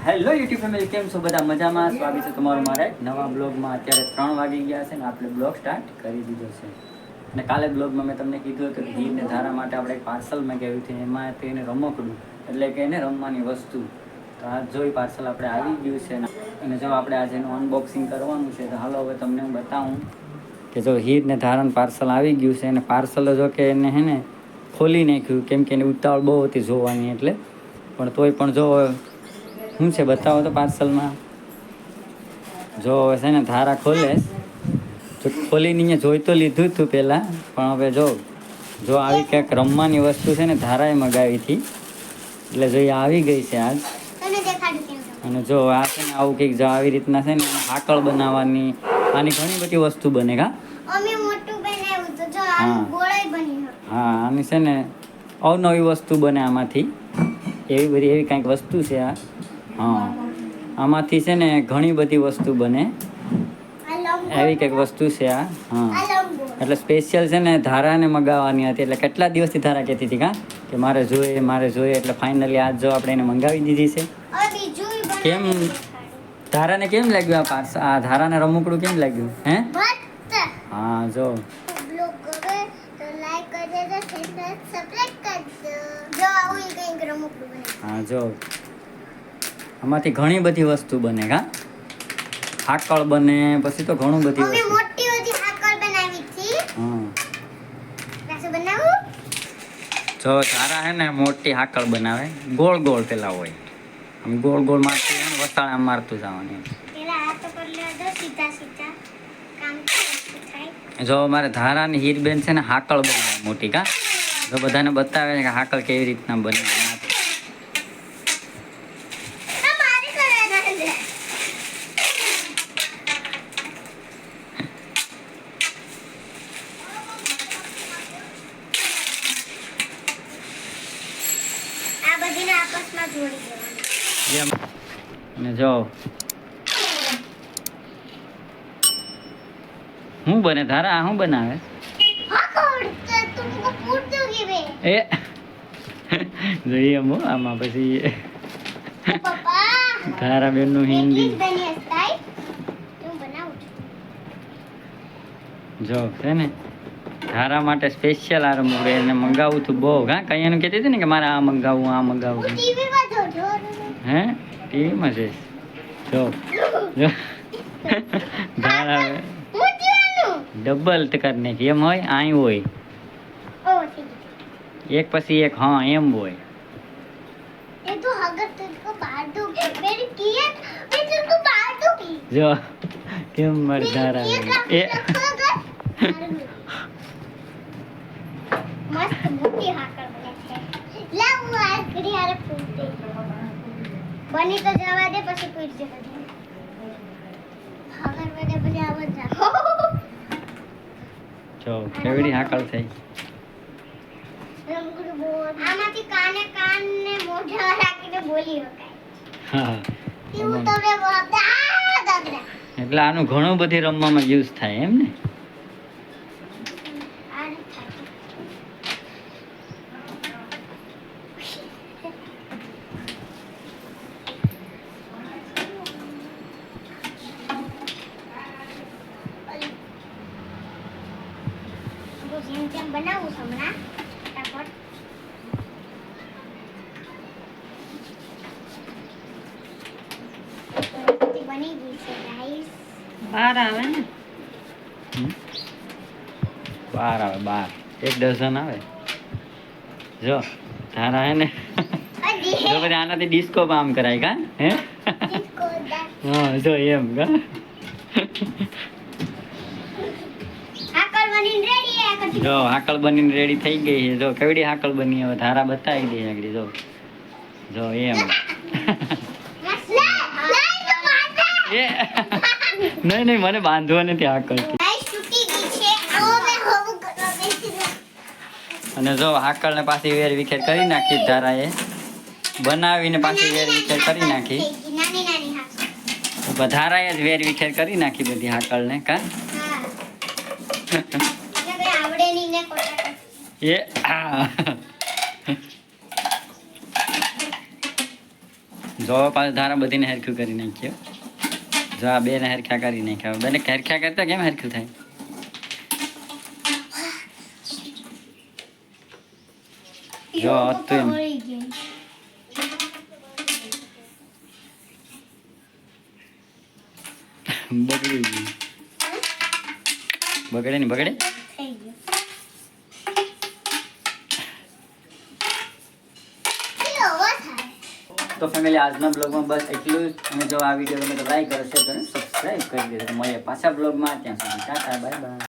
Hello YouTube family, કેમ છો બધા? મજામાં? સ્વાગત છે તમારું મારા એક નવા બ્લોગમાં. અત્યારે 3 વાગી ગયા છે ને આપણે બ્લોગ સ્ટાર્ટ કરી દીધો છે. અને કાલે બ્લોગમાં મેં તમને કીધું હતું કે ગીરને ધારા માટે આપણે એક પાર્સલ મંગાવ્યું હતું. એમાં તેને રમકડું એટલે કે એને રમવાની વસ્તુ. તો આ જો એ પાર્સલ આપણે આવી ગયું છે અને જો આપણે આજે એનું અનબોક્સિંગ કરવાનું છે. તો હાલો હવે તમને હું બતાવું કે જો હીરને ધારાનું પાર્સલ આવી ગયું છે. અને પાર્સલ જો કે એને હે ને ખોલી નાખ્યું, કેમ કે એની ઉતાવળ બહુ હતી જોવાની, એટલે પણ તોય પણ જો શું છે બતાવો તો પાર્સલમાં. જો હવે છે ને ધારા ખોલે તો ખોલીને અહીંયા જોઈ તો લીધું જ હતું પહેલાં, પણ હવે જો આવી કંઈક રમવાની વસ્તુ છે ને ધારાએ મગાવી હતી, એટલે જો એ આવી ગઈ છે આજ. અને જો આ છે ને આવું કંઈક જો આવી રીતના છે ને હાકળ બનાવવાની, આની ઘણી બધી વસ્તુ બને. હા, આની છે ને અવનવી વસ્તુ બને આમાંથી, એવી કંઈક વસ્તુ છે આ. હા, આમાંથી છે ને ઘણી બધી વસ્તુ બને, એવી કંઈક વસ્તુ છે આ. હા, એટલે સ્પેશિયલ છે ને ધારાને મગાવવાની હતી. એટલે કેટલા દિવસથી ધારા કહેતી હતી કે મારે જોઈએ, એટલે ફાઇનલી આજ જો આપણે એને મંગાવી દીધી છે. કેમ ધારાને કેમ લાગ્યું આ પાર્સલ? આ ધારાને રમકડું કેમ લાગ્યું? હે? હા, જો હા, જો આમાંથી ઘણી બધી વસ્તુ બને. હાકળ બને, પછી તો ઘણું બધી વસ્તુ. જો ધારા હે ને મોટી હાકળ બનાવે, ગોળ ગોળ પેલા હોય, આમ ગોળ ગોળ મારતું હોય ને વસાળે આમ મારતું જવાનું. જો અમારે ધારાની હીરબેન છે ને હાકળ બનાવે મોટી. તો બધાને બતાવે કે હાકળ કેવી રીતના બને. અને જો શું બને ધારા? શું બનાવે? એ જોઈએ આમાં પછી ધારા બેન નું હિન્દી જો છે ને ધારા માટે સ્પેશિયલ આ રમકડું એને મંગાવું હતું બહુ. કઈ એનું કહેતી હતી ને કે મારે આ મંગાવું. હે, ટીવીમાં છે? જો ધારા ડબલ કરી નાખી. એમ હોય, અહીં હોય એક પછી એક. હા, એમ હોય. જો કેમ ધારા એ મસ્ત મોટી હાકળ બને છે. લાવ હું આ ઘડી આરે ફૂટે બની તો જવા દે, પછી પૂછ જે બધી હાકળ બને પછી આવત જા. જો કેવડી હાકળ થઈ. આમાંથી કાન ને મોઢા રાખીને બોલી શકાય. હા, એવું તમે દાદરા. એટલે આનું ઘણું બધી રમવામાં યુઝ થાય એમ ને. જેમ બનાવું છું હમણાં ફટાફટ. બની ગઈ છે ગાઈસ. બહાર આવે ને, 12 આવે, 12 એક ડઝન આવે. જો ધારા હે ને જો બધા આનાથી ડિસ્કો કામ કરાય. કા હે? હા, જો એમ. જો હાકળ બનીને રેડી થઈ ગઈ છે. જો કેવડી હાકળ બની. હવે ધારા બતાવી દે આગળ. જો એમ. એ નહીં, મને બાંધવા નથી હાકળ. અને જો હાકળ ને પાછી વેર વિખેર કરી નાખી ધારાએ, બનાવીને પાછી વેર વિખેર કરી નાખી. ધારાએ જ વેર વિખેર કરી નાખી બધી હાકળ ને. કા એ જો પાછું ધારા બધીને હરખું કરી નાખ્યો. જો આ બેને હરખા કરી નાખ્યા. બેને હરખા કરતા કેમ હરખું થાય? જો હતું એમ. વળી ગઈ. બગડી ગયું. બગડે ને બગડે. થઈ ગયું. કેવો અવાજ થાય? તો ફેમિલી આજના બ્લોગમાં બસ એટલું જ. અને જો આ વિડીયો ગમે તો લાઈક કરો, શેર કરો, સબસ્ક્રાઈબ કરી દેજો. મળીએ પાછા બ્લોગમાં. ત્યાં સુધી ટાટા, બાય બાય.